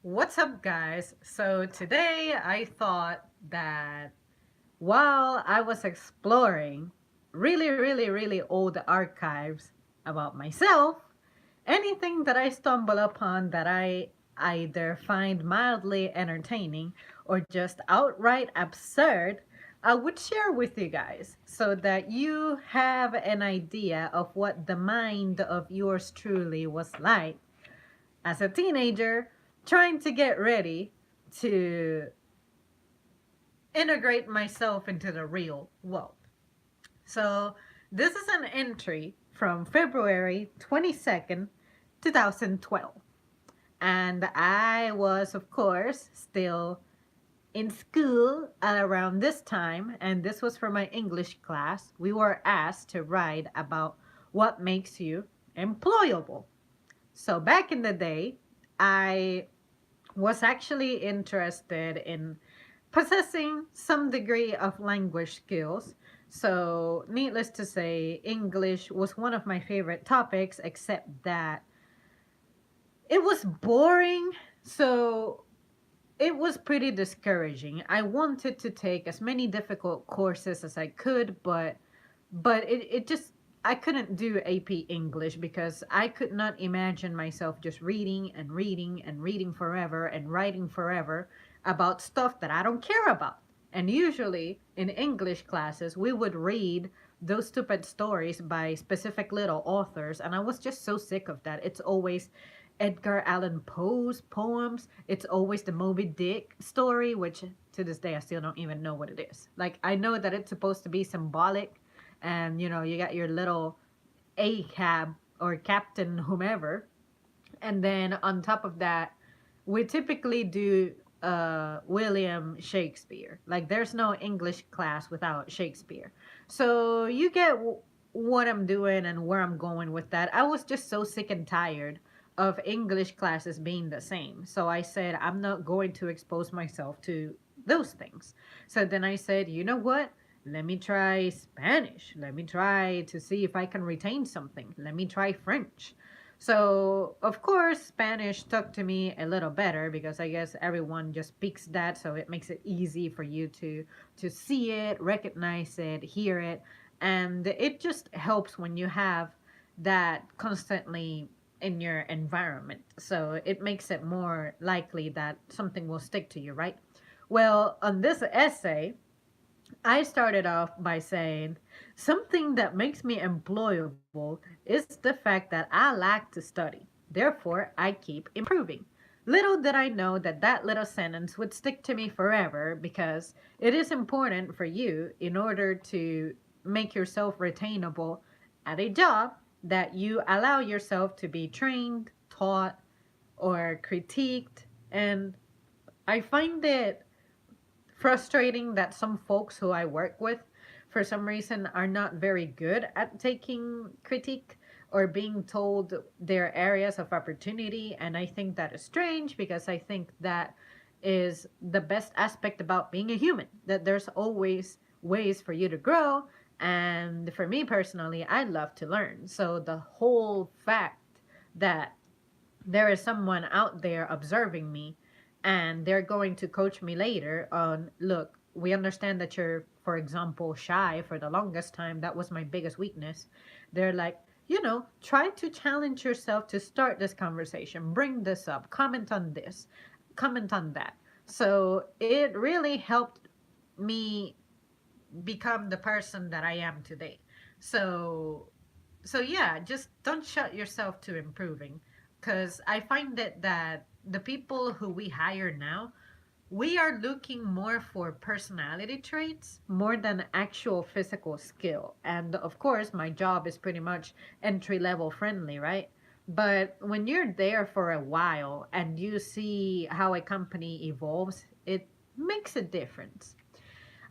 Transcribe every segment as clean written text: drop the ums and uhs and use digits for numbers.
What's up, guys? So today I thought that while I was exploring really old archives about myself, anything that I stumble upon that I either find mildly entertaining or just outright absurd, I would share with you guys so that you have an idea of what the mind of yours truly was like as a teenager trying to get ready to integrate myself into the real world. So, this is an entry from February 22nd, 2012. And I was, of course, still in school at around this time, and this was for my English class. We were asked to write about what makes you employable. So, back in the day, I was actually interested in possessing some degree of language skills. So, needless to say, English was one of my favorite topics, except that it was boring. So, it was pretty discouraging. I wanted to take as many difficult courses as I could, but it just I couldn't do AP English because I could not imagine myself just reading and reading and reading forever and writing forever about stuff that I don't care about. And usually in English classes, we would read those stupid stories by specific little authors, and I was just so sick of that. It's always Edgar Allan Poe's poems. It's always the Moby Dick story, which to this day I still don't even know what it is. Like, I know that it's supposed to be symbolic, and you got your little ACAB or Captain whomever, and then on top of that, we typically do William Shakespeare. Like, there's no English class without Shakespeare. So you get what I'm doing and where I'm going with that. I was just so sick and tired of English classes being the same. So I said, I'm not going to expose myself to those things. So then I said, you know what? Let me try Spanish. Let me try to see if I can retain something. Let me try French. So, of course, Spanish stuck to me a little better because I guess everyone just speaks that, so it makes it easy for you to see it, recognize it, hear it, and it just helps when you have that constantly in your environment. So, it makes it more likely that something will stick to you, right? Well, on this essay, I started off by saying something that makes me employable is the fact that I like to study. Therefore, I keep improving. Little did I know that that little sentence would stick to me forever because it is important for you in order to make yourself retainable at a job that you allow yourself to be trained, taught, or critiqued. And I find it frustrating that some folks who I work with, for some reason, are not very good at taking critique or being told their areas of opportunity. And I think that is strange because I think that is the best aspect about being a human, that there's always ways for you to grow. And for me personally, I love to learn. So the whole fact that there is someone out there observing me and they're going to coach me later on, look, we understand that you're, for example, shy. For the longest time that was my biggest weakness. They're like, try to challenge yourself to start this conversation, bring this up, comment on this, comment on that. So it really helped me become the person that I am today. So so yeah, just don't shut yourself to improving, because I find that the people who we hire now, we are looking more for personality traits more than actual physical skill. And of course, my job is pretty much entry level friendly, right? But when you're there for a while and you see how a company evolves, it makes a difference.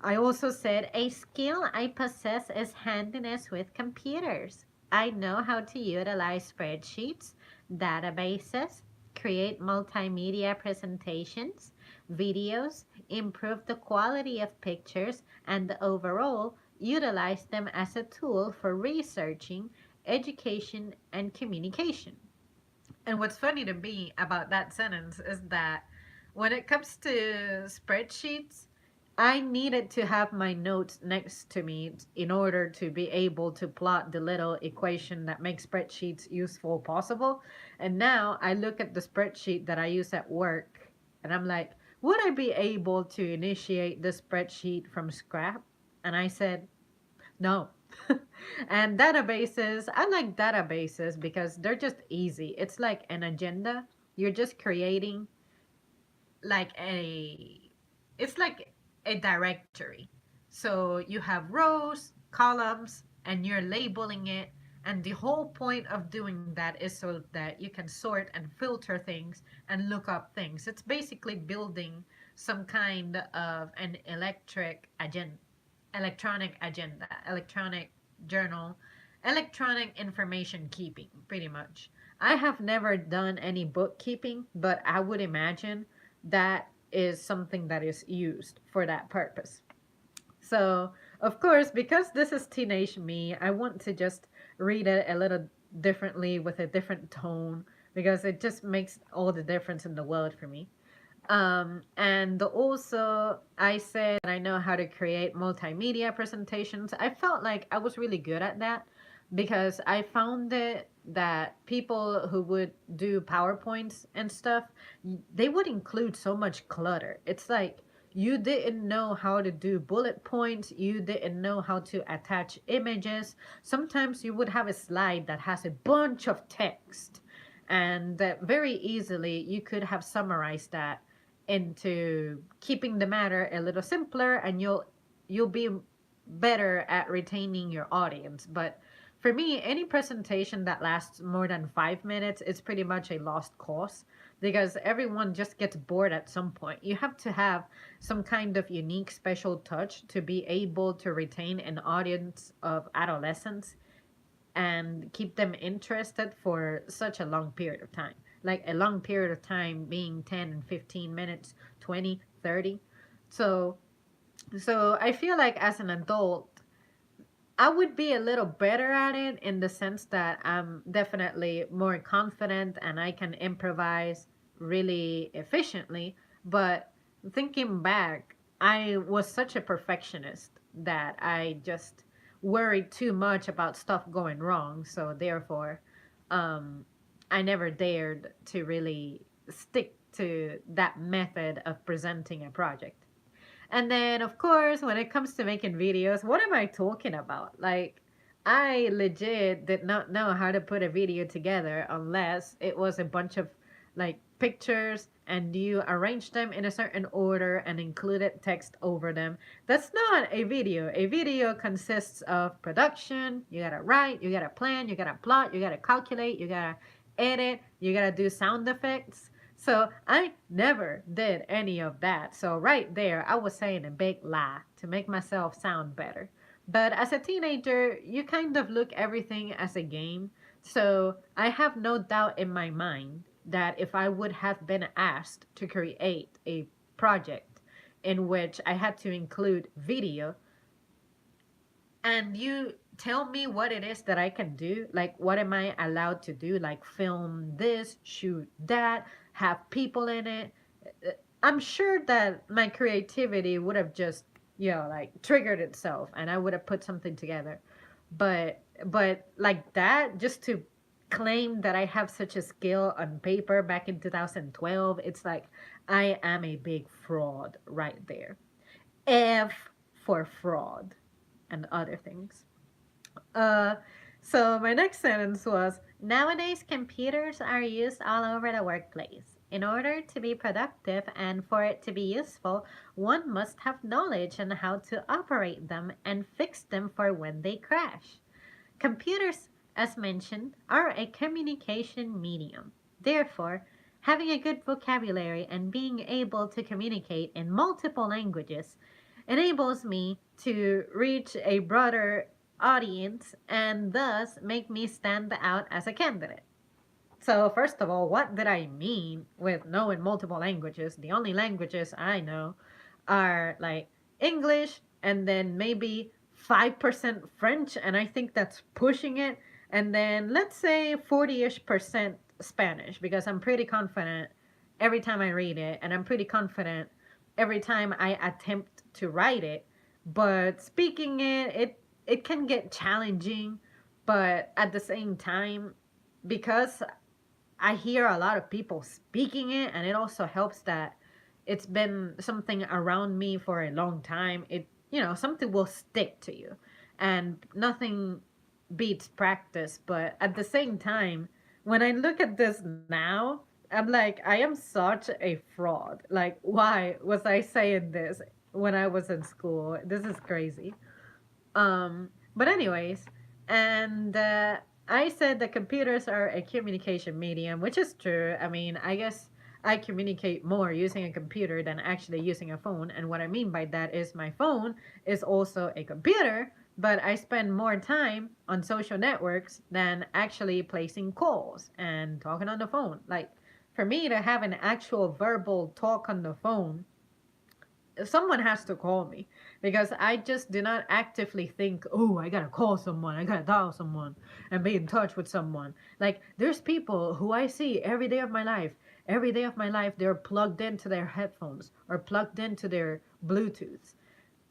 I also said a skill I possess is handiness with computers. I know how to utilize spreadsheets, databases, create multimedia presentations, videos, improve the quality of pictures, and overall utilize them as a tool for researching, education, and communication. And what's funny to me about that sentence is that when it comes to spreadsheets, I needed to have my notes next to me in order to be able to plot the little equation that makes spreadsheets useful possible. And now I look at the spreadsheet that I use at work and I'm like, would I be able to initiate the spreadsheet from scratch? And I said, no. And databases, I like databases because they're just easy. It's like an agenda. You're just creating like it's like a directory. So you have rows, columns, and you're labeling it. And the whole point of doing that is so that you can sort and filter things and look up things. It's basically building some kind of an electronic agenda, electronic journal, electronic information keeping, pretty much. I have never done any bookkeeping, but I would imagine that is something that is used for that purpose. So, of course, because this is teenage me, I want to just read it a little differently with a different tone because it just makes all the difference in the world for me. And also, I said that I know how to create multimedia presentations. I felt like I was really good at that because I found it that people who would do PowerPoints and stuff, they would include so much clutter. It's like you didn't know how to do bullet points, you didn't know how to attach images. Sometimes you would have a slide that has a bunch of text, and that very easily you could have summarized that into keeping the matter a little simpler, and you'll be better at retaining your audience. But for me, any presentation that lasts more than 5 minutes is pretty much a lost cause because everyone just gets bored at some point. You have to have some kind of unique special touch to be able to retain an audience of adolescents and keep them interested for such a long period of time. Like a long period of time being 10 and 15 minutes, 20, 30. So I feel like as an adult, I would be a little better at it in the sense that I'm definitely more confident and I can improvise really efficiently. But thinking back, I was such a perfectionist that I just worried too much about stuff going wrong. So therefore, um, I never dared to really stick to that method of presenting a project. And then, of course, when it comes to making videos, what am I talking about? Like, I legit did not know how to put a video together unless it was a bunch of like pictures and you arrange them in a certain order and included text over them. That's not a video. A video consists of production. You gotta write, you gotta plan, you gotta plot, you gotta calculate, you gotta edit, you gotta do sound effects. So I never did any of that. So right there, I was saying a big lie to make myself sound better. But as a teenager, you kind of look everything as a game. So I have no doubt in my mind that if I would have been asked to create a project in which I had to include video, and you tell me what it is that I can do. Like, what am I allowed to do? Like, film this, shoot that, have people in it. I'm sure that my creativity would have just, like triggered itself and I would have put something together. But like that, just to claim that I have such a skill on paper back in 2012, it's like I am a big fraud right there. F for fraud and other things. Uh, so my next sentence was, nowadays computers are used all over the workplace. In order to be productive and for it to be useful, one must have knowledge on how to operate them and fix them for when they crash. Computers, as mentioned, are a communication medium. Therefore, having a good vocabulary and being able to communicate in multiple languages enables me to reach a broader audience and thus make me stand out as a candidate. So, first of all, what did I mean with knowing multiple languages? The only languages I know are like English and then maybe 5% French, and I think that's pushing it. And then let's say 40-ish percent Spanish because I'm pretty confident every time I read it, and I'm pretty confident every time I attempt to write it. But speaking it can get challenging, but at the same time, because I hear a lot of people speaking it, and it also helps that it's been something around me for a long time. Something will stick to you, and nothing beats practice. But at the same time, when I look at this now, I'm like, I am such a fraud. Like, why was I saying this when I was in school? This is crazy. But anyways, and I said that computers are a communication medium, which is true. I mean, I guess I communicate more using a computer than actually using a phone. And what I mean by that is my phone is also a computer, but I spend more time on social networks than actually placing calls and talking on the phone. Like, for me to have an actual verbal talk on the phone, someone has to call me because I just do not actively think, oh, I gotta call someone, I gotta dial someone and be in touch with someone. Like, there's people who I see every day of my life. Every day of my life, they're plugged into their headphones or plugged into their Bluetooth.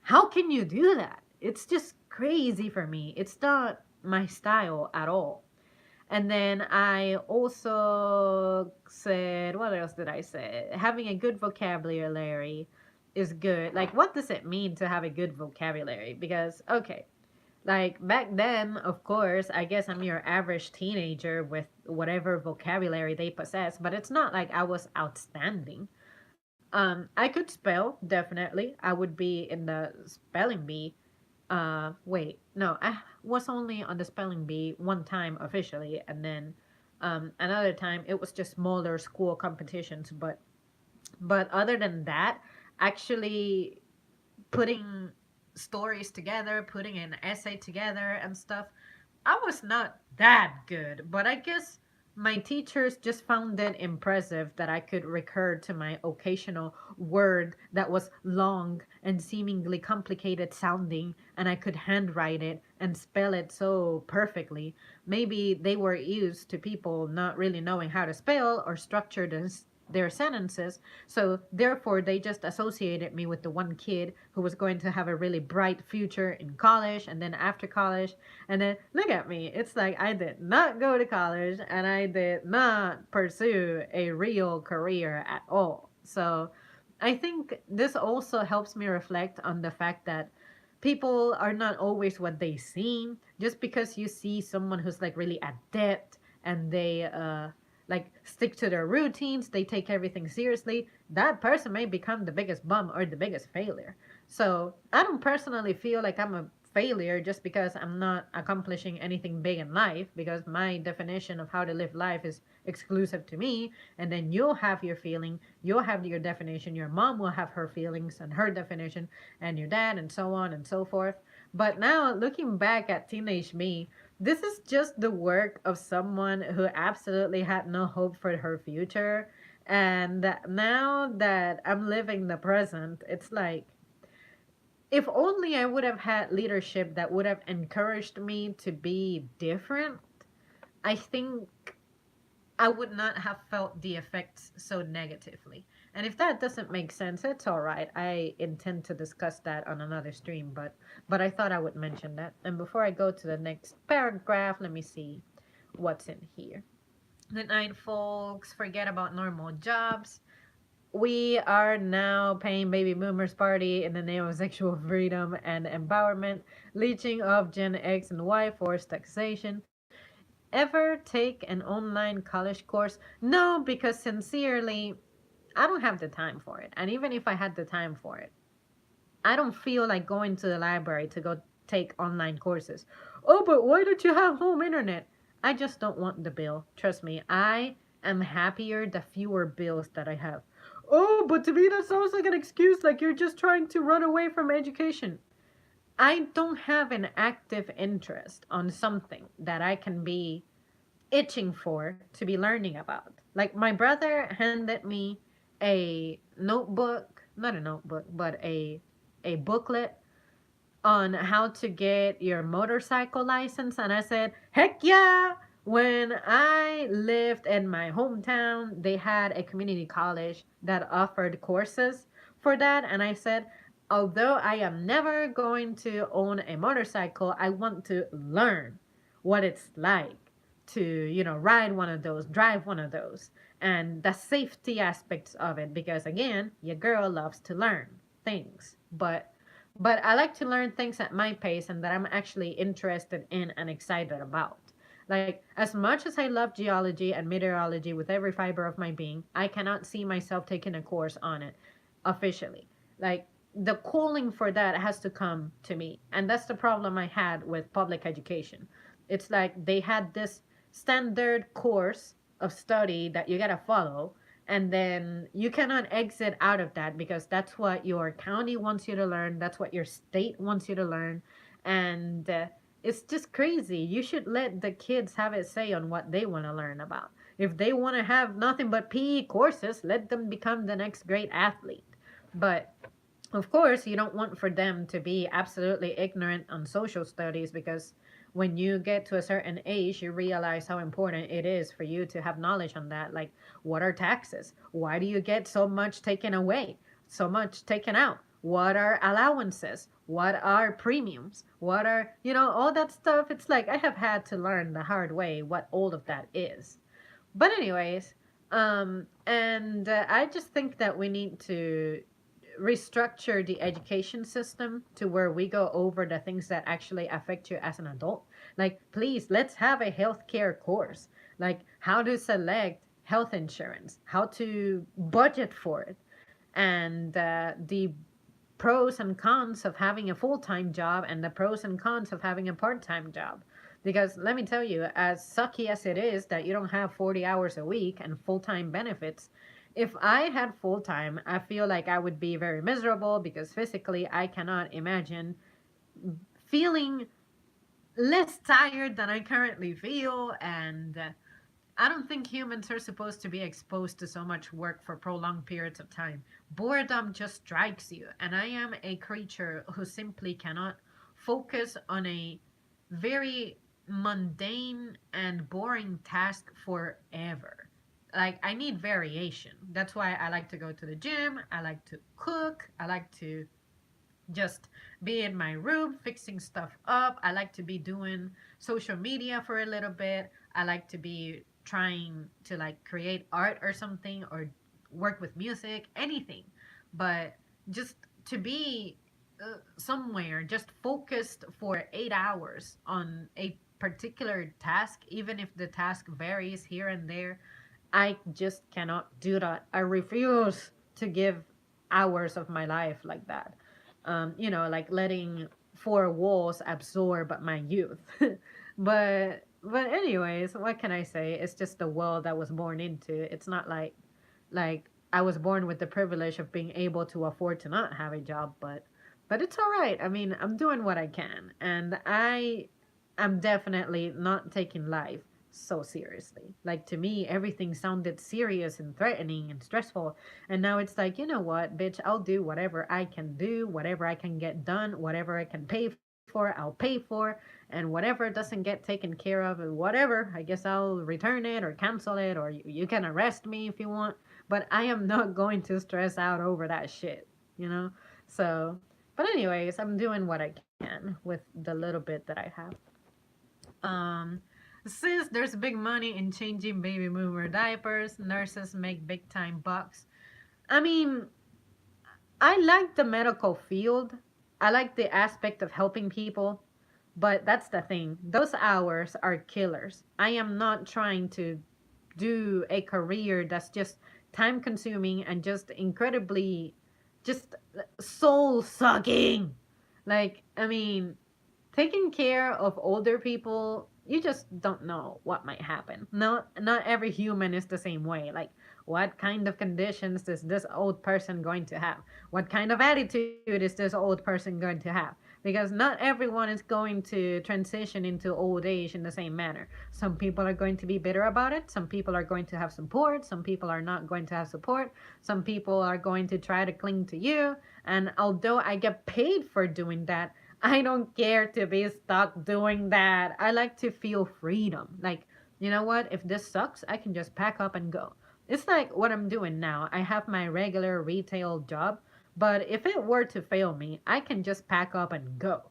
How can you do that? It's just crazy for me. It's not my style at all. And then I also said, what else did I say? Having a good vocabulary is good. Like, what does it mean to have a good vocabulary? Because, okay, like back then, of course, I guess I'm your average teenager with whatever vocabulary they possess, but it's not like I was outstanding. I could spell, definitely. I would be in the spelling bee. Wait, no, I was only on the spelling bee one time officially, and then another time it was just smaller school competitions. But other than that, actually putting stories together, putting an essay together and stuff, I was not that good, but I guess my teachers just found it impressive that I could recur to my occasional word that was long and seemingly complicated sounding, and I could handwrite it and spell it so perfectly. Maybe they were used to people not really knowing how to spell or structure their sentences, so therefore they just associated me with the one kid who was going to have a really bright future in college and then after college. And then look at me. It's like I did not go to college and I did not pursue a real career at all. So I think this also helps me reflect on the fact that people are not always what they seem. Just because you see someone who's like really adept and they like stick to their routines, they take everything seriously, that person may become the biggest bum or the biggest failure. So I don't personally feel like I'm a failure just because I'm not accomplishing anything big in life, because my definition of how to live life is exclusive to me. And then you'll have your feeling, you'll have your definition, your mom will have her feelings and her definition, and your dad, and so on and so forth. But now looking back at teenage me, this is just the work of someone who absolutely had no hope for her future. And now that I'm living the present, it's like, if only I would have had leadership that would have encouraged me to be different, I think I would not have felt the effects so negatively. And if that doesn't make sense, it's all right. I intend to discuss that on another stream, but I thought I would mention that. And before I go to the next paragraph, let me see what's in here. Good night, folks. Forget about normal jobs. We are now paying baby boomers party in the name of sexual freedom and empowerment, leeching of Gen X and Y, forced taxation. Ever take an online college course? No, because sincerely, I don't have the time for it. And even if I had the time for it, I don't feel like going to the library to go take online courses. Oh, but why don't you have home internet? I just don't want the bill. Trust me, I am happier the fewer bills that I have. Oh, but to me, that sounds like an excuse, like you're just trying to run away from education. I don't have an active interest on something that I can be itching for to be learning about. Like, my brother handed me a notebook, not a notebook, but a booklet on how to get your motorcycle license, and I said, "Heck yeah! When I lived in my hometown, they had a community college that offered courses for that. And I said, although I am never going to own a motorcycle, I want to learn what it's like to, ride one of those, drive one of those, and the safety aspects of it. Because again, your girl loves to learn things. But I like to learn things at my pace and that I'm actually interested in and excited about. Like, as much as I love geology and meteorology with every fiber of my being, I cannot see myself taking a course on it officially. Like, the calling for that has to come to me. And that's the problem I had with public education. It's like they had this standard course of study that you gotta follow, and then you cannot exit out of that because that's what your county wants you to learn, that's what your state wants you to learn. And it's just crazy. You should let the kids have a say on what they want to learn about. If they want to have nothing but PE courses, let them become the next great athlete. But of course, you don't want for them to be absolutely ignorant on social studies, because when you get to a certain age, you realize how important it is for you to have knowledge on that. Like, what are taxes? Why do you get so much taken away? So much taken out? What are allowances? What are premiums? What are, all that stuff? It's like I have had to learn the hard way what all of that is. But, anyways, and I just think that we need to restructure the education system to where we go over the things that actually affect you as an adult. Like, please, let's have a healthcare course. Like, how to select health insurance, how to budget for it, and the pros and cons of having a full time job and the pros and cons of having a part time job. Because let me tell you, as sucky as it is that you don't have 40 hours a week and full time benefits, if I had full time, I feel like I would be very miserable because physically I cannot imagine feeling less tired than I currently feel. And I don't think humans are supposed to be exposed to so much work for prolonged periods of time. Boredom just strikes you, and I am a creature who simply cannot focus on a very mundane and boring task forever. Like, I need variation. That's why I like to go to the gym, I like to cook, I like to just be in my room fixing stuff up. I like to be doing social media for a little bit. I like to be trying to like create art or something, or work with music, anything. But just to be somewhere just focused for 8 hours on a particular task, even if the task varies here and there, I just cannot do that. I refuse to give hours of my life like that. Like letting four walls absorb my youth. but anyways, what can I say? It's just the world I was born into. It's not like I was born with the privilege of being able to afford to not have a job, but it's all right. I mean, I'm doing what I can, and I am definitely not taking life so seriously. Like, to me, everything sounded serious and threatening and stressful, and now it's like, you know what, bitch, I'll do whatever I can do, whatever I can get done, whatever I can pay for, I'll pay for, and whatever doesn't get taken care of, whatever, I guess I'll return it or cancel it, or you can arrest me if you want, but I am not going to stress out over that shit, you know? So, but anyways, I'm doing what I can with the little bit that I have. Um, since there's big money in changing baby boomer diapers, nurses make big time bucks. I mean, I like the medical field. I like the aspect of helping people, but that's the thing. Those hours are killers. I am not trying to do a career that's just time consuming and just incredibly just soul sucking. Like, I mean, taking care of older people, you just don't know what might happen. Not every human is the same way. Like, what kind of conditions is this old person going to have? What kind of attitude is this old person going to have? Because not everyone is going to transition into old age in the same manner. Some people are going to be bitter about it. Some people are going to have support. Some people are not going to have support. Some people are going to try to cling to you. And although I get paid for doing that, I don't care to be stuck doing that. I like to feel freedom. Like, You know what? If this sucks, I can just pack up and go. It's like what I'm doing now. I have my regular retail job, but if it were to fail me, I can just pack up and go.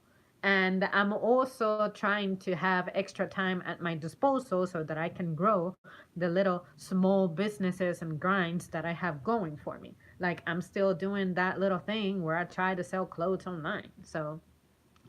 And I'm also trying to have extra time at my disposal so that I can grow the little small businesses and grinds that I have going for me. Like, I'm still doing that little thing where I try to sell clothes online. So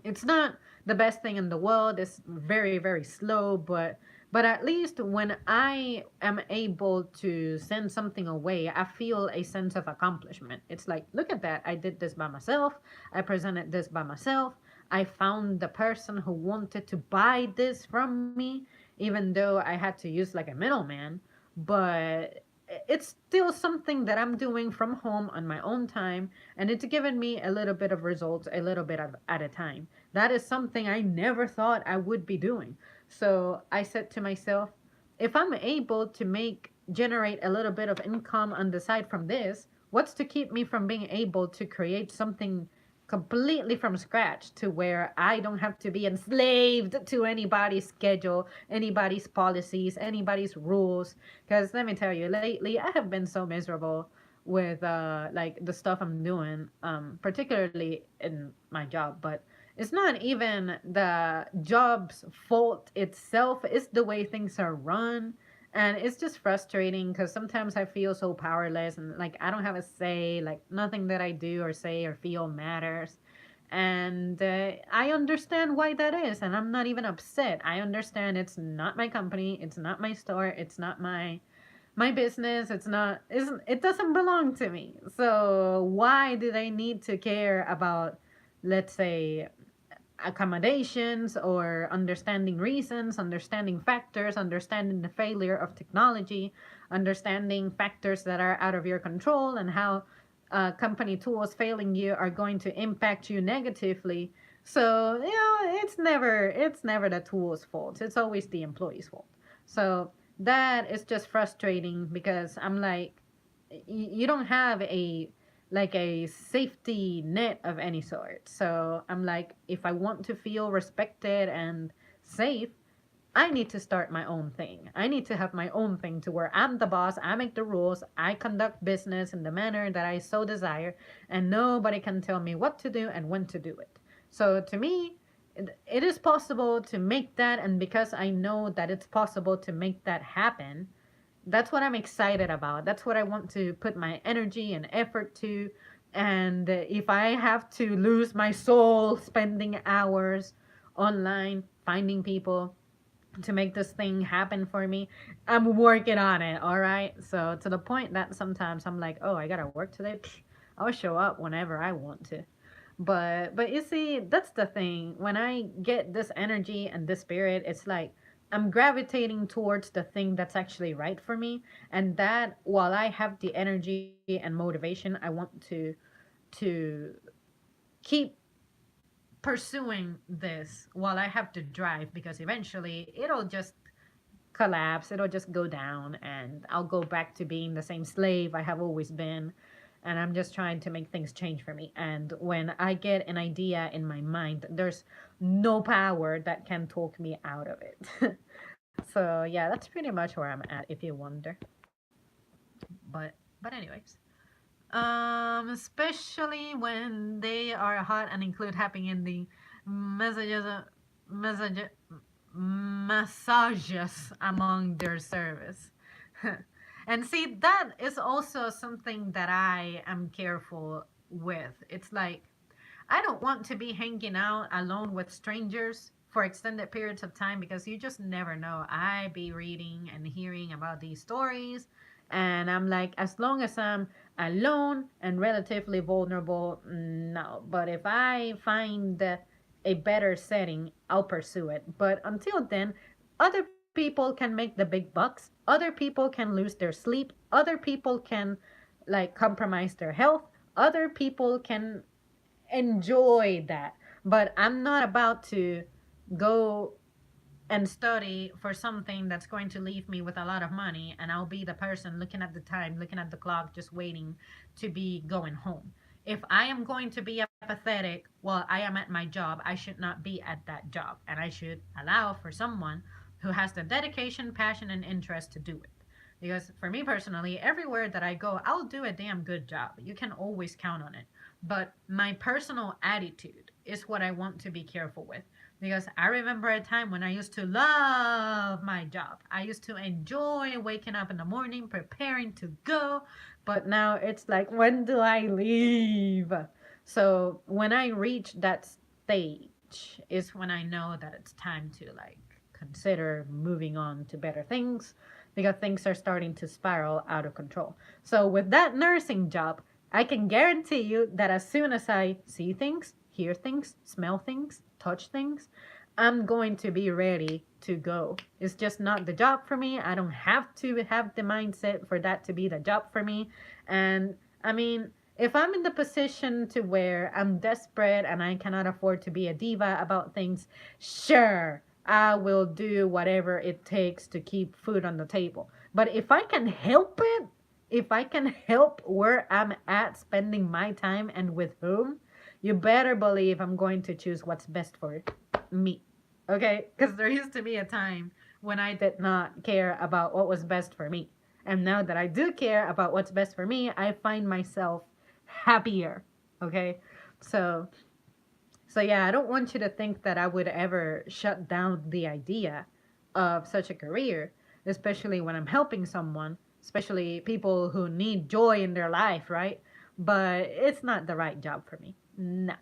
it's not the best thing in the world. It's very, very slow, but at least when I am able to send something away, I feel a sense of accomplishment. It's like, look at that. I did this by myself. I presented this by myself. I found the person who wanted to buy this from me, even though I had to use like a middleman. But it's still something that I'm doing from home on my own time, and it's given me a little bit of results a little bit at a time. That is something I never thought I would be doing. So I said to myself, if I'm able to generate a little bit of income on the side from this, what's to keep me from being able to create something completely from scratch to where I don't have to be enslaved to anybody's schedule, anybody's policies, anybody's rules. Because let me tell you, lately I have been so miserable with like the stuff I'm doing, particularly in my job. But it's not even the job's fault itself, it's the way things are run. And it's just frustrating because sometimes I feel so powerless and like I don't have a say, like nothing that I do or say or feel matters. And I understand why that is, and I'm not even upset. I understand it's not my company, it's not my store, it's not my business. It's not isn't it doesn't belong to me. So why do they need to care about, let's say, accommodations or understanding reasons, understanding factors, understanding the failure of technology, understanding factors that are out of your control, and how company tools failing you are going to impact you negatively. So it's never the tool's fault. It's always the employee's fault. So that is just frustrating because I'm like, you don't have a safety net of any sort. So I'm like, if I want to feel respected and safe, I need to start my own thing. I need to have my own thing to where I'm the boss, I make the rules, I conduct business in the manner that I so desire, and nobody can tell me what to do and when to do it. So to me, it is possible to make that, and because I know that it's possible to make that happen, that's what I'm excited about. That's what I want to put my energy and effort to. And if I have to lose my soul spending hours online finding people to make this thing happen for me, I'm working on it. All right. So to the point that sometimes I'm like, oh, I gotta work today. Psh, I'll show up whenever I want to. But you see, that's the thing. When I get this energy and this spirit, it's like I'm gravitating towards the thing that's actually right for me. And that while I have the energy and motivation, I want to keep pursuing this while I have to drive, because eventually it'll just collapse, it'll just go down, and I'll go back to being the same slave I have always been. And I'm just trying to make things change for me. And when I get an idea in my mind, there's no power that can talk me out of it. So yeah, that's pretty much where I'm at, if you wonder. But anyways, especially when they are hot and include happening in the messages, message, massages among their service. And see, that is also something that I am careful with. It's like, I don't want to be hanging out alone with strangers for extended periods of time, because you just never know. I be reading and hearing about these stories, and I'm like, as long as I'm alone and relatively vulnerable, no. But if I find a better setting, I'll pursue it. But until then, other people can make the big bucks. Other people can lose their sleep. Other people can like compromise their health. Other people can enjoy that. But I'm not about to go and study for something that's going to leave me with a lot of money, and I'll be the person looking at the time, looking at the clock, just waiting to be going home. If I am going to be apathetic while I am at my job, I should not be at that job, and I should allow for someone who has the dedication, passion, and interest to do it. Because for me personally, everywhere that I go, I'll do a damn good job. You can always count on it. But my personal attitude is what I want to be careful with. Because I remember a time when I used to love my job. I used to enjoy waking up in the morning, preparing to go. But now it's like, when do I leave? So when I reach that stage is when I know that it's time to like consider moving on to better things because things are starting to spiral out of control. So with that nursing job, I can guarantee you that as soon as I see things, hear things, smell things, touch things, I'm going to be ready to go. It's just not the job for me. I don't have to have the mindset for that to be the job for me. And I mean, if I'm in the position to where I'm desperate and I cannot afford to be a diva about things, sure, I will do whatever it takes to keep food on the table. But if I can help it, if I can help where I'm at spending my time and with whom, you better believe I'm going to choose what's best for me. Okay? Because there used to be a time when I did not care about what was best for me. And now that I do care about what's best for me, I find myself happier. Okay? So yeah, I don't want you to think that I would ever shut down the idea of such a career, especially when I'm helping someone, especially people who need joy in their life, right? But it's not the right job for me. No,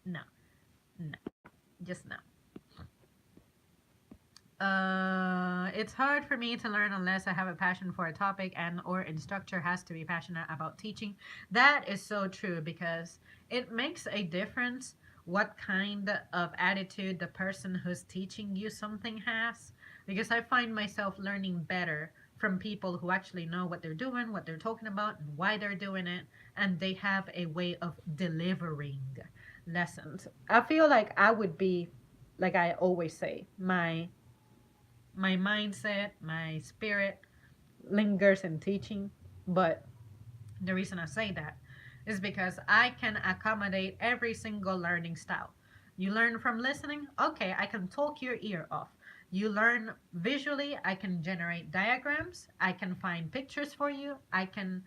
no, no, just no. It's hard for me to learn unless I have a passion for a topic and or instructor has to be passionate about teaching. That is so true because it makes a difference what kind of attitude the person who's teaching you something has. Because I find myself learning better from people who actually know what they're doing, what they're talking about, and why they're doing it, and they have a way of delivering lessons. I feel like I would be, like I always say, my mindset, my spirit lingers in teaching. But the reason I say that is because I can accommodate every single learning style. You learn from listening, okay, I can talk your ear off. You learn visually, I can generate diagrams, I can find pictures for you, I can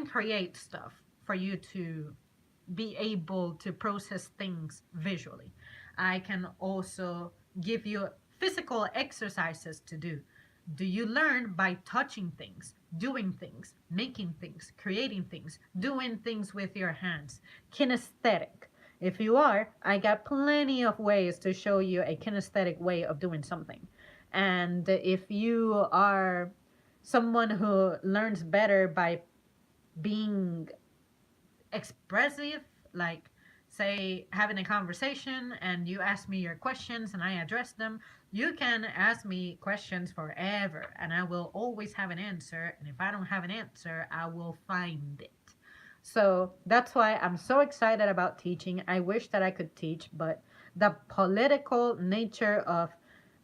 create stuff for you to be able to process things visually. I can also give you physical exercises to do. Do you learn by touching things, doing things, making things, creating things, doing things with your hands? Kinesthetic. If you are, I got plenty of ways to show you a kinesthetic way of doing something. And if you are someone who learns better by being expressive, like say having a conversation and you ask me your questions and I address them, you can ask me questions forever and I will always have an answer. And if I don't have an answer, I will find it. So that's why I'm so excited about teaching. I wish that I could teach, but the political nature of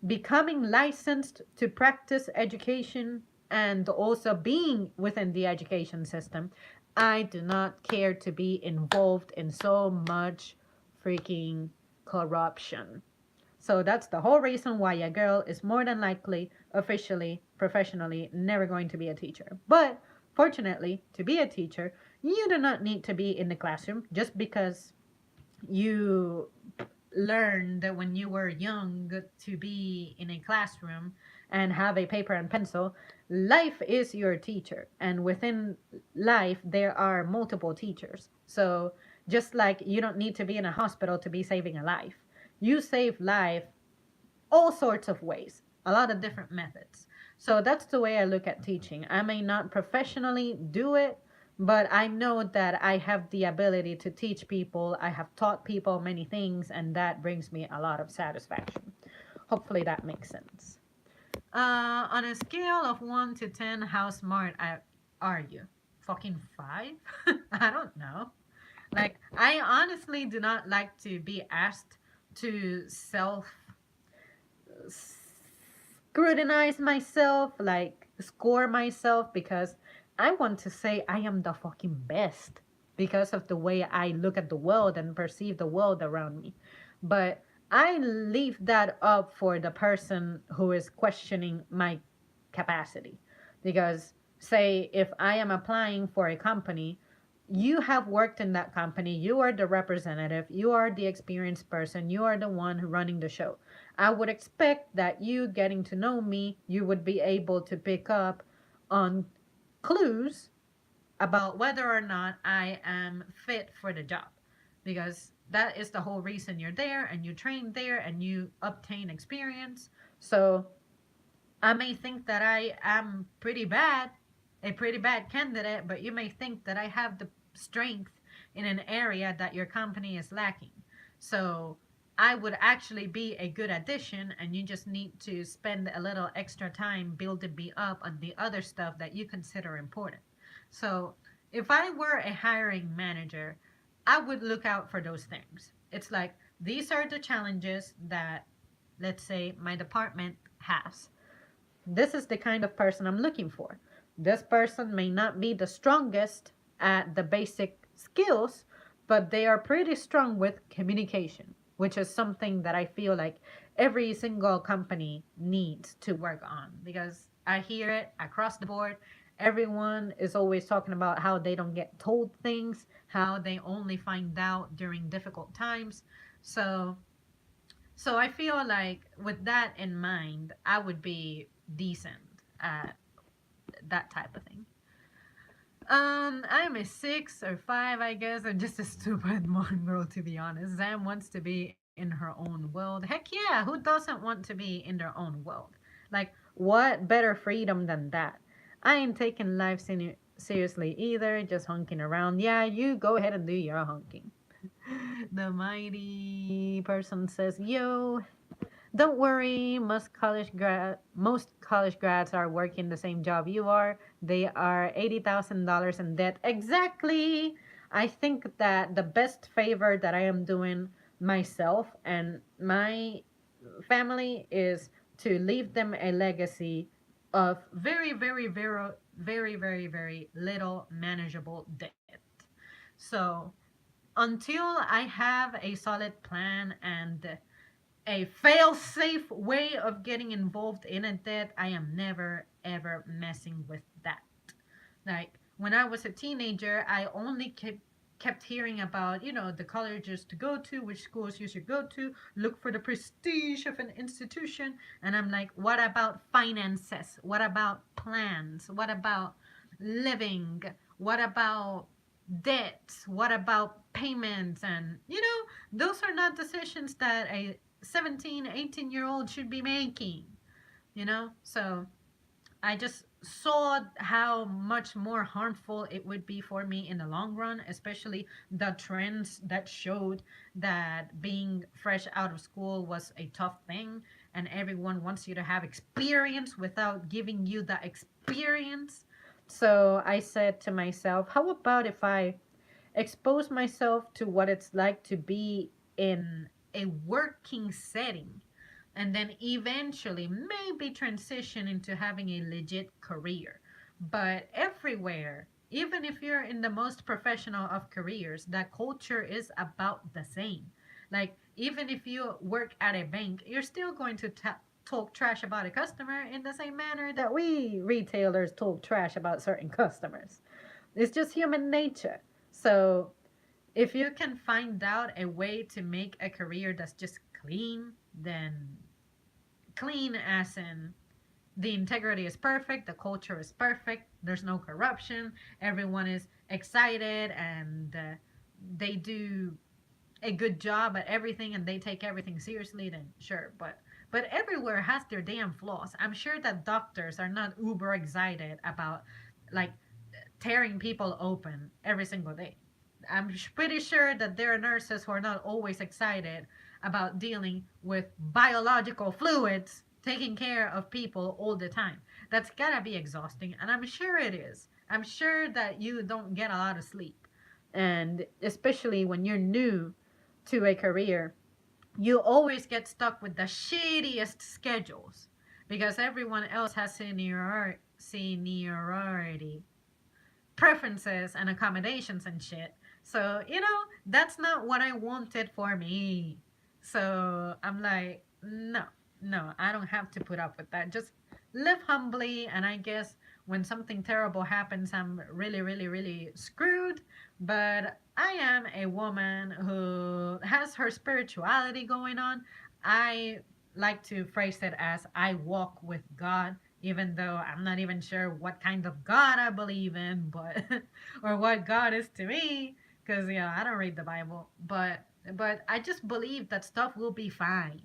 becoming licensed to practice education and also being within the education system, I do not care to be involved in so much freaking corruption. So that's the whole reason why a girl is more than likely, officially, professionally, never going to be a teacher. But fortunately, to be a teacher, you do not need to be in the classroom just because you learned when you were young to be in a classroom and have a paper and pencil. Life is your teacher, and within life, there are multiple teachers. So, just like you don't need to be in a hospital to be saving a life, you save life all sorts of ways, a lot of different methods. So that's the way I look at teaching. I may not professionally do it, but I know that I have the ability to teach people. I have taught people many things, and that brings me a lot of satisfaction. Hopefully, that makes sense. On a scale of 1 to 10, how smart are you? Fucking 5? I don't know. Like, I honestly do not like to be asked to self scrutinize myself, like score myself, because I want to say I am the fucking best because of the way I look at the world and perceive the world around me. But I leave that up for the person who is questioning my capacity. Because, say, if I am applying for a company, you have worked in that company, you are the representative, you are the experienced person, you are the one running the show. I would expect that you getting to know me, you would be able to pick up on clues about whether or not I am fit for the job. Because that is the whole reason you're there and you train there and you obtain experience. So I may think that I am a pretty bad candidate, but you may think that I have the strength in an area that your company is lacking. So I would actually be a good addition, and you just need to spend a little extra time building me up on the other stuff that you consider important. So if I were a hiring manager, I would look out for those things. It's like these are the challenges that, let's say, my department has. This is the kind of person I'm looking for. This person may not be the strongest at the basic skills, but they are pretty strong with communication, which is something that I feel like every single company needs to work on, because I hear it across the board. Everyone is always talking about how they don't get told things, how they only find out during difficult times. So so I feel like with that in mind, I would be decent at that type of thing. I'm a 6 or 5, I guess. I'm just a stupid mongrel, to be honest. Zam wants to be in her own world. Heck yeah, who doesn't want to be in their own world? Like, what better freedom than that? I ain't taking life seriously either, just honking around. Yeah, you go ahead and do your honking. The mighty person says, "Yo, don't worry. Most college grads are working the same job you are. They are $80,000 in debt." Exactly. I think that the best favor that I am doing myself and my family is to leave them a legacy of very, very, very, very, very, very little manageable debt. So until I have a solid plan and a fail safe way of getting involved in a debt, I am never ever messing with that. Like when I was a teenager, I only kept hearing about, the colleges to go to, which schools you should go to, look for the prestige of an institution. And I'm like, what about finances? What about plans? What about living? What about debts? What about payments? And, those are not decisions that a 17, 18-year old should be making, So I just saw how much more harmful it would be for me in the long run, especially the trends that showed that being fresh out of school was a tough thing, and everyone wants you to have experience without giving you the experience. So I said to myself, how about if I expose myself to what it's like to be in a working setting, and then eventually maybe transition into having a legit career. But everywhere, even if you're in the most professional of careers, the culture is about the same. Like, even if you work at a bank, you're still going to talk trash about a customer in the same manner that we retailers talk trash about certain customers. It's just human nature. So if you can find out a way to make a career that's just clean, then clean as in the integrity is perfect, the culture is perfect, there's no corruption, everyone is excited, and they do a good job at everything and they take everything seriously, then sure. But everywhere has their damn flaws. I'm sure that doctors are not uber excited about, like, tearing people open every single day. I'm pretty sure that there are nurses who are not always excited about dealing with biological fluids, taking care of people all the time. That's gotta be exhausting, and I'm sure it is. I'm sure that you don't get a lot of sleep. And especially when you're new to a career, you always get stuck with the shittiest schedules because everyone else has seniority preferences and accommodations and shit. So, that's not what I wanted for me. So I'm like, no, no, I don't have to put up with that. Just live humbly. And I guess when something terrible happens, I'm really, really, really screwed. But I am a woman who has her spirituality going on. I like to phrase it as I walk with God, even though I'm not even sure what kind of God I believe in, but or what God is to me, because I don't read the Bible, but I just believe that stuff will be fine.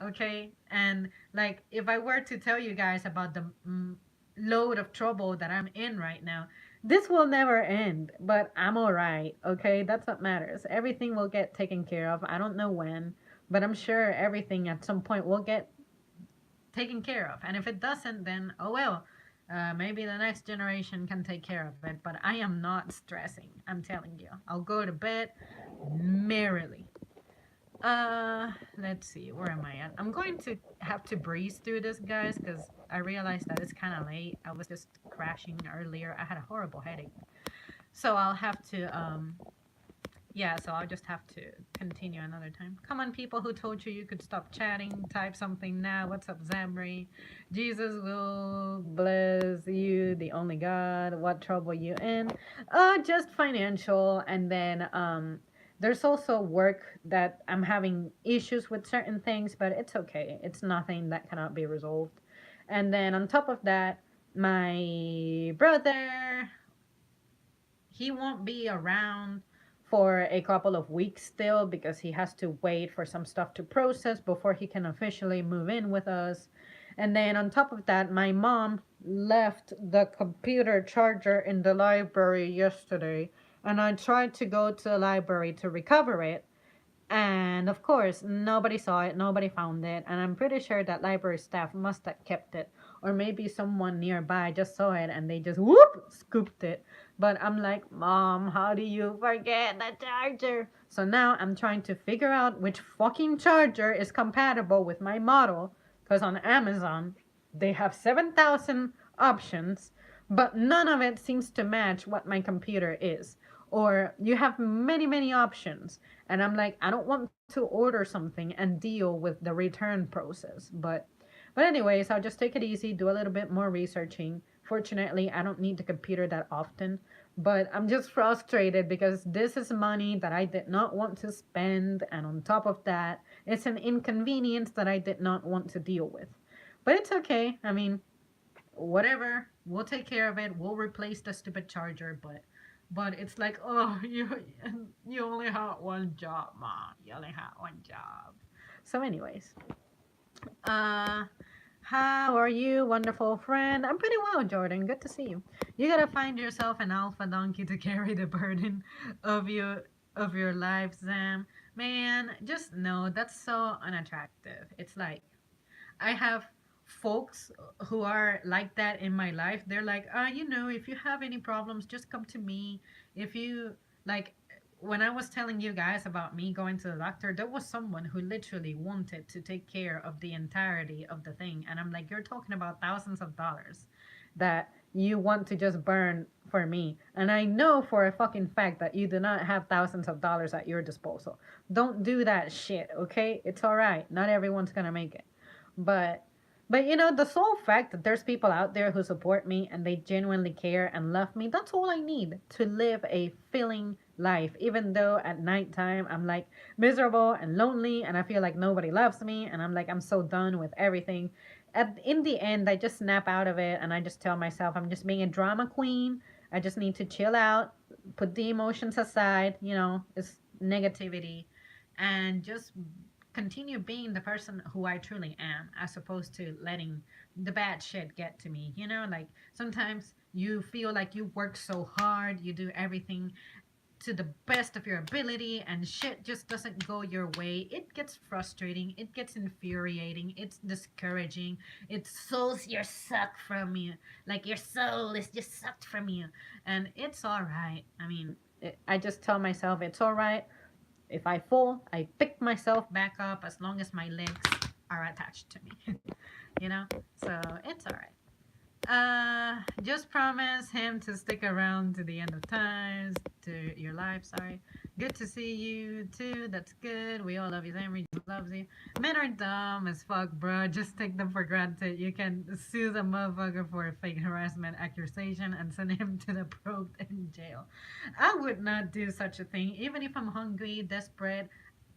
Okay? And like if I were to tell you guys about the load of trouble that I'm in right now, this will never end, but I'm all right. Okay? That's what matters. Everything will get taken care of. I don't know when, but I'm sure everything at some point will get taken care of. And if it doesn't, then oh well. Maybe the next generation can take care of it, but I am not stressing. I'm telling you. I'll go to bed merrily. Let's see. Where am I at? I'm going to have to breeze through this, guys, because I realized that it's kind of late. I was just crashing earlier. I had a horrible headache. So I'll have to, yeah, so I'll just have to continue another time. Come on, people who told you you could stop chatting, type something now. What's up, Zamri? Jesus will bless you, the only God. What trouble you in? Just financial, and then there's also work that I'm having issues with certain things, but it's okay. It's nothing that cannot be resolved. And then on top of that, my brother, he won't be around for a couple of weeks still because he has to wait for some stuff to process before he can officially move in with us. And then on top of that, my mom left the computer charger in the library yesterday, and I tried to go to the library to recover it, and of course, nobody saw it, nobody found it, and I'm pretty sure that library staff must have kept it. Or maybe someone nearby just saw it and they just whoop scooped it. But I'm like, Mom, how do you forget the charger? So now I'm trying to figure out which fucking charger is compatible with my model. Because on Amazon, they have 7,000 options, but none of it seems to match what my computer is. Or you have many, many options, and I'm like, I don't want to order something and deal with the return process. But anyways, I'll just take it easy, do a little bit more researching. Fortunately, I don't need the computer that often, but I'm just frustrated because this is money that I did not want to spend, and on top of that, it's an inconvenience that I did not want to deal with. But it's okay. I mean, whatever. We'll take care of it. We'll replace the stupid charger, but it's like, oh, you only had one job, mom. You only had one job. So, anyways, uh, how are you, wonderful friend? I'm pretty well, Jordan. Good to see you. You gotta find yourself an alpha donkey to carry the burden of your life, Zam. Man, just know that's so unattractive. It's like I have folks who are like that in my life. They're like, if you have any problems, just come to me. If you like, when I was telling you guys about me going to the doctor, there was someone who literally wanted to take care of the entirety of the thing. And I'm like, you're talking about thousands of dollars that you want to just burn for me. And I know for a fucking fact that you do not have thousands of dollars at your disposal. Don't do that shit, okay? It's all right. Not everyone's gonna make it. But the sole fact that there's people out there who support me and they genuinely care and love me, that's all I need to live a filling life. Even though at nighttime I'm like miserable and lonely and I feel like nobody loves me and I'm like I'm so done with everything. In the end I just snap out of it and I just tell myself I'm just being a drama queen. I just need to chill out, put the emotions aside, it's negativity, and just continue being the person who I truly am, as opposed to letting the bad shit get to me. Like sometimes you feel like you work so hard, you do everything to the best of your ability, and shit just doesn't go your way. It gets frustrating, it gets infuriating, it's discouraging. It souls your suck from you. Like your soul is just sucked from you. And it's all right. I mean, I just tell myself it's all right. If I fall, I pick myself back up as long as my legs are attached to me. you know? So it's alright. Just promise him to stick around to the end of times, to your life. life. Sorry. Good to see you too. That's good. We all love you. Henry loves you. Men are dumb as fuck, bro. Just take them for granted. You can sue the motherfucker for a fake harassment accusation and send him to the probe in jail. I would not do such a thing, even if I'm hungry, desperate,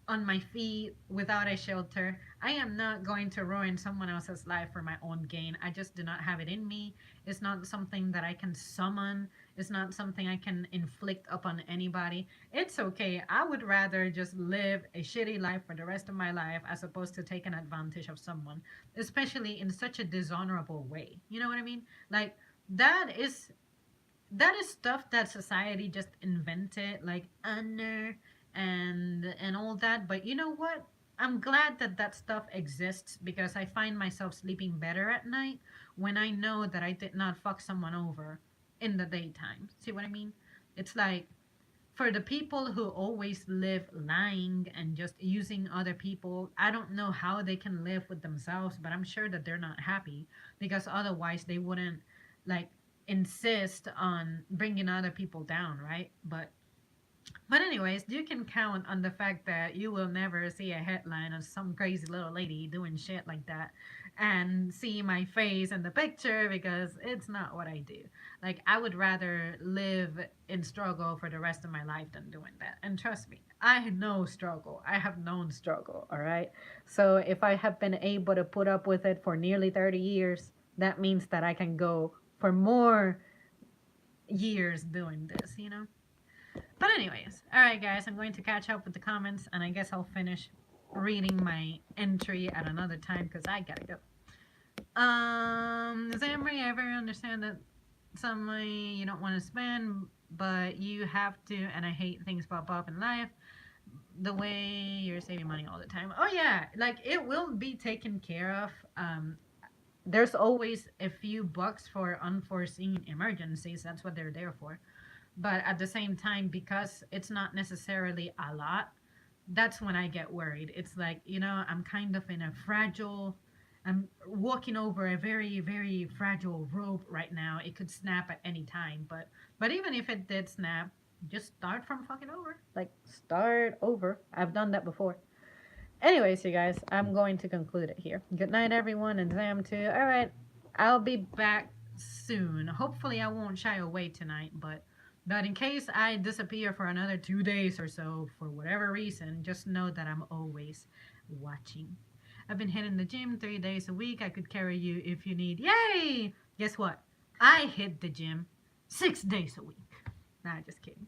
on my feet without a shelter. I am not going to ruin someone else's life for my own gain. I just do not have it in me. It's not something that I can summon. It's not something I can inflict upon anybody. It's okay. I would rather just live a shitty life for the rest of my life as opposed to taking advantage of someone, especially in such a dishonorable way. You know what I mean? Like that is stuff that society just invented, like honor and all that. But you know what, I'm glad that that stuff exists because I find myself sleeping better at night when I know that I did not fuck someone over in the daytime. See what I mean? It's like, for the people who always live lying and just using other people, I don't know how they can live with themselves, but I'm sure that they're not happy because otherwise they wouldn't, like, insist on bringing other people down, right? But anyways, you can count on the fact that you will never see a headline of some crazy little lady doing shit like that and see my face in the picture because it's not what I do. Like, I would rather live in struggle for the rest of my life than doing that. And trust me, I know struggle. I have known struggle, all right? So if I have been able to put up with it for nearly 30 years, that means that I can go for more years doing this, you know? But anyways, all right, guys, I'm going to catch up with the comments, and I guess I'll finish reading my entry at another time because I gotta go. Does anybody ever understand that some money you don't want to spend, but you have to, and I hate things pop up in life, the way you're saving money all the time? Oh yeah, like it will be taken care of. There's always a few bucks for unforeseen emergencies. That's what they're there for. But at the same time, because it's not necessarily a lot, that's when I get worried. It's like, I'm kind of in a fragile, I'm walking over a very, very fragile rope right now. It could snap at any time. But even if it did snap, just start from fucking over. Like, start over. I've done that before. Anyways, you guys, I'm going to conclude it here. Good night, everyone, and Sam too. All right, I'll be back soon. Hopefully, I won't shy away tonight, but in case I disappear for another 2 days or so for whatever reason, just know that I'm always watching. I've been hitting the gym 3 days a week. I could carry you if you need. Yay! Guess what? I hit the gym 6 days a week. Nah, just kidding.